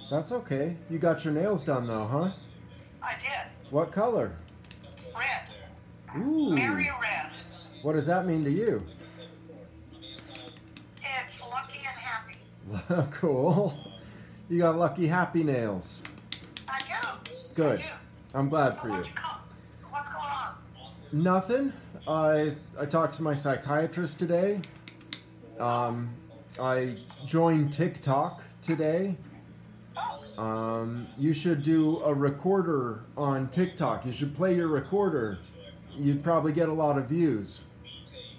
That's okay. You got your nails done though, huh? I did. What color? Red. Ooh. Merry red. What does that mean to you? It's lucky and happy. Cool. You got lucky happy nails. I do. Good. I do. I'm glad So for you. what's going on? Nothing. I talked to my psychiatrist today. I joined TikTok today. You should do a recorder on TikTok. You should play your recorder. You'd probably get a lot of views.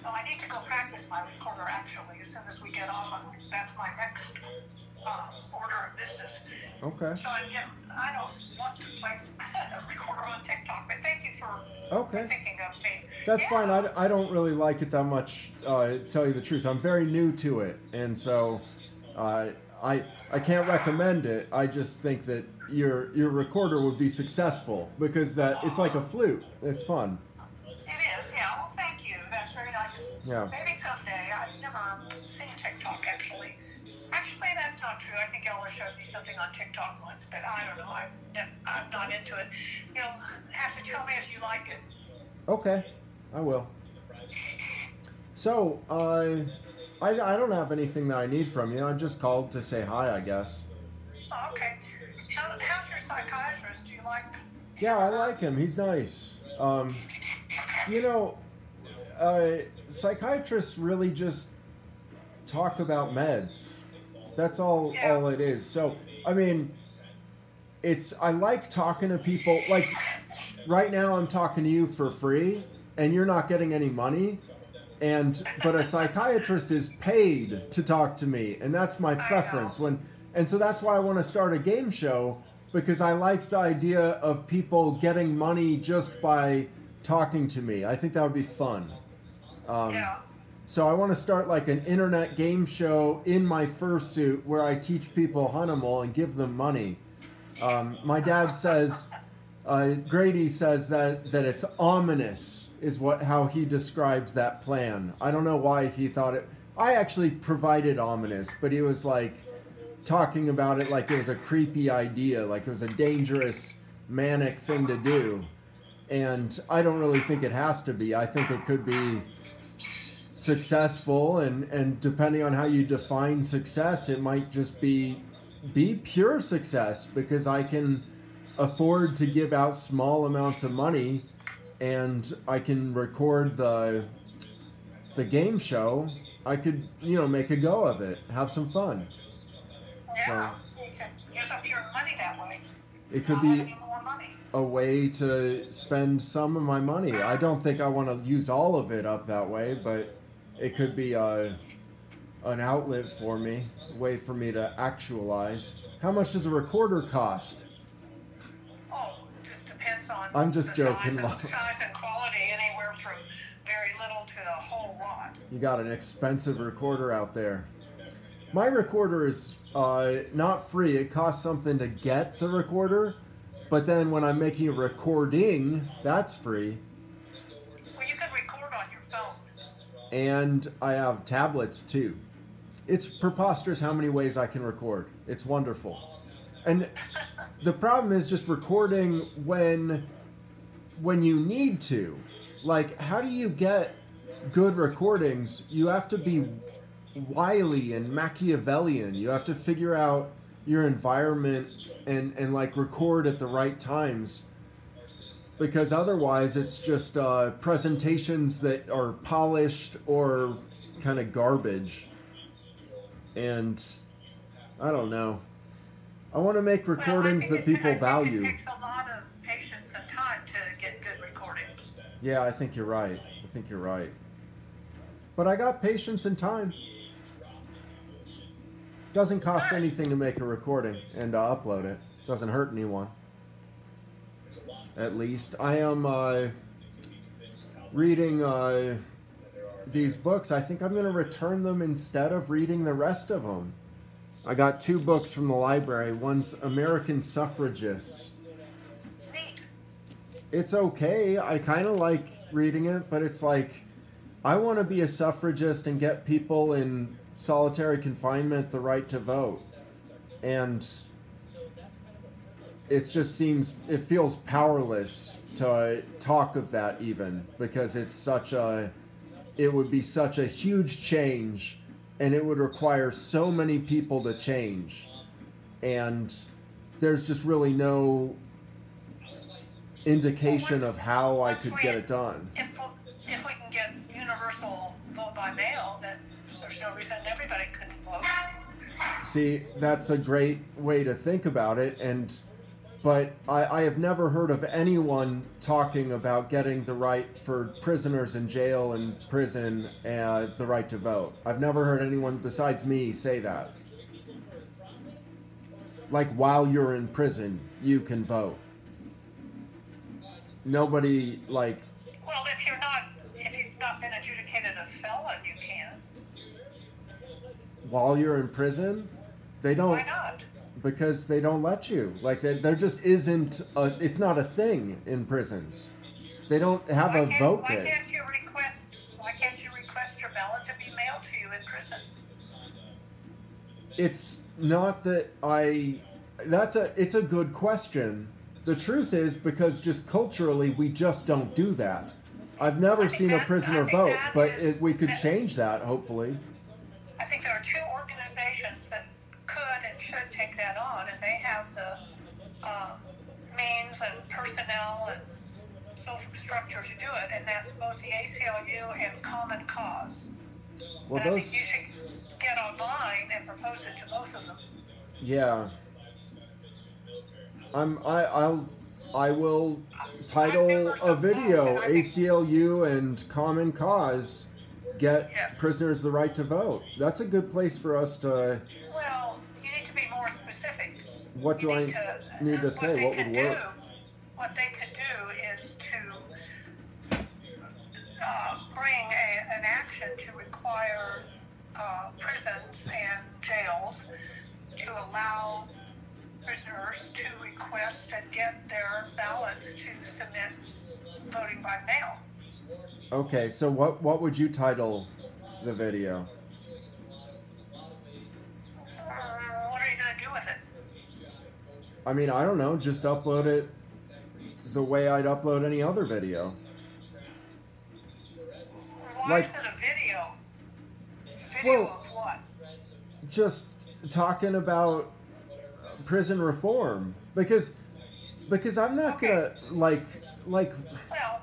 Oh, I need to go practice my recorder actually as soon as we get off. That's my next order of business. Okay. So I don't want to play a recorder on TikTok, but thank you for thinking of me. That's fine. I don't really like it that much, to tell you the truth. I'm very new to it, and so I can't recommend it. I just think that your recorder would be successful because it's like a flute. It's fun. It is, yeah. Well, thank you. That's very nice. Yeah. Maybe someday. I've never seen TikTok actually. Actually, that's not true. I think Ella showed me something on TikTok once, but I don't know. I'm not into it. You'll have to tell me if you like it. Okay, I will. So, I don't have anything that I need from you. I just called to say hi, I guess. Oh, okay. How's your psychiatrist? Do you like him? Yeah, I like him. He's nice. You know, psychiatrists really just talk about meds. That's all it is. So, I mean, I like talking to people. Like, right now I'm talking to you for free, and you're not getting any money. But a psychiatrist is paid to talk to me, and that's my preference. And so that's why I want to start a game show, because I like the idea of people getting money just by talking to me. I think that would be fun. So I want to start like an internet game show in my fursuit where I teach people Hanimal and give them money. My dad says, Grady says that it's ominous is how he describes that plan. I don't know why he thought it. I actually provided ominous, but he was like talking about it like it was a creepy idea, like it was a dangerous, manic thing to do. And I don't really think it has to be. I think it could be successful, and depending on how you define success, it might just be pure success, because I can afford to give out small amounts of money, and I can record the game show. I could, make a go of it, have some fun. Yeah, you can use up your money that way. It could be a way to spend some of my money. I don't think I want to use all of it up that way, but it could be an outlet for me, a way for me to actualize. How much does a recorder cost? Oh, it just depends on I'm just joking. Size and quality, anywhere from very little to a whole lot. You got an expensive recorder out there. My recorder is not free. It costs something to get the recorder, but then when I'm making a recording, that's free. Well, you can record on your phone. And I have tablets too. It's preposterous how many ways I can record. It's wonderful. And the problem is just recording when you need to. Like, how do you get good recordings? You have to be wily and Machiavellian. You have to figure out your environment and like record at the right times, because otherwise it's just presentations that are polished or kind of garbage. And I don't know. I want to make recordings that people value. It takes a lot of patience and time to get good recordings. Yeah, I think you're right. But I got patience and time. Doesn't cost anything to make a recording and upload it. Doesn't hurt anyone. At least. I am reading these books. I think I'm going to return them instead of reading the rest of them. I got 2 books from the library. One's American Suffragists. Neat. It's okay. I kind of like reading it, but it's like, I want to be a suffragist and get people in solitary confinement the right to vote. And it just seems, it feels powerless to talk of that even, because it's such a, it would be such a huge change, and it would require so many people to change, and there's just really no indication of how I could get it done. If we can get universal vote by mail, then there's no reason everybody couldn't vote. See, that's a great way to think about it, but I have never heard of anyone talking about getting the right for prisoners in jail and prison the right to vote. I've never heard anyone besides me say that. Like, while you're in prison, you can vote. Nobody, like... Well, if you've not been adjudicated a felon, you can. While you're in prison? They don't... Why not? Because they don't let you. Like, there just isn't it's not a thing in prisons. They don't have a vote day. Why can't you request your ballot to be mailed to you in prison? It's not that it's a good question. The truth is, because just culturally, we just don't do that. I've never seen a prisoner vote, but we could change that, hopefully. I think there are two organizations that could and should take that on, and they have the means and personnel and social structure to do it, and that's both the ACLU and Common Cause. Well, and I think you should get online and propose it to both of them. Yeah. I will title a video, ACLU and Common Cause get prisoners the right to vote. That's a good place for us to... Well, you need to be more specific. What do I need to say? What would work? What they could do is to bring an action to require prisons and jails to allow prisoners to request and get their ballots to submit voting by mail. Okay, so what would you title the video? What are you going to do with it? I mean, I don't know. Just upload it the way I'd upload any other video. Why is it a video? Video of what? Just talking about prison reform, because I'm not gonna like. Well,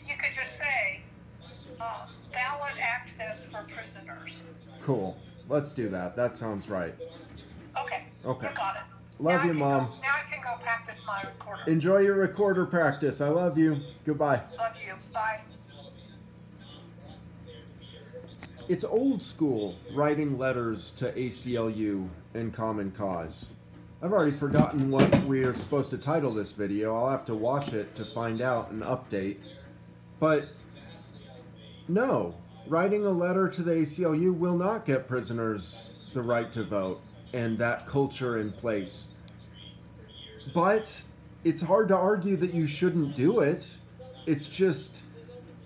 you could just say ballot access for prisoners. Cool. Let's do that. That sounds right. Okay. Okay. You got it. Love you, Mom. Now I can go practice my recorder. Enjoy your recorder practice. I love you. Goodbye. Love you. Bye. It's old school writing letters to ACLU and Common Cause. I've already forgotten what we are supposed to title this video. I'll have to watch it to find out and update. But no, writing a letter to the ACLU will not get prisoners the right to vote and that culture in place. But it's hard to argue that you shouldn't do it. It's just,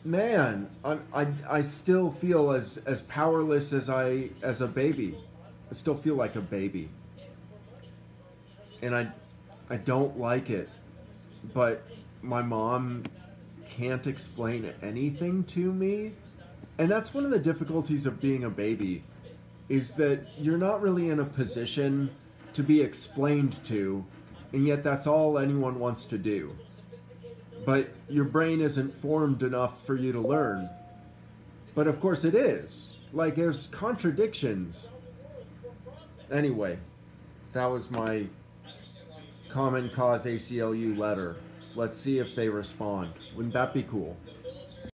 man, I still feel as powerless as a baby. I still feel like a baby. And I don't like it, but my mom can't explain anything to me. And that's one of the difficulties of being a baby, is that you're not really in a position to be explained to, and yet that's all anyone wants to do. But your brain isn't formed enough for you to learn. But of course it is. Like, there's contradictions. Anyway, that was my Common Cause ACLU letter. Let's see if they respond. Wouldn't that be cool?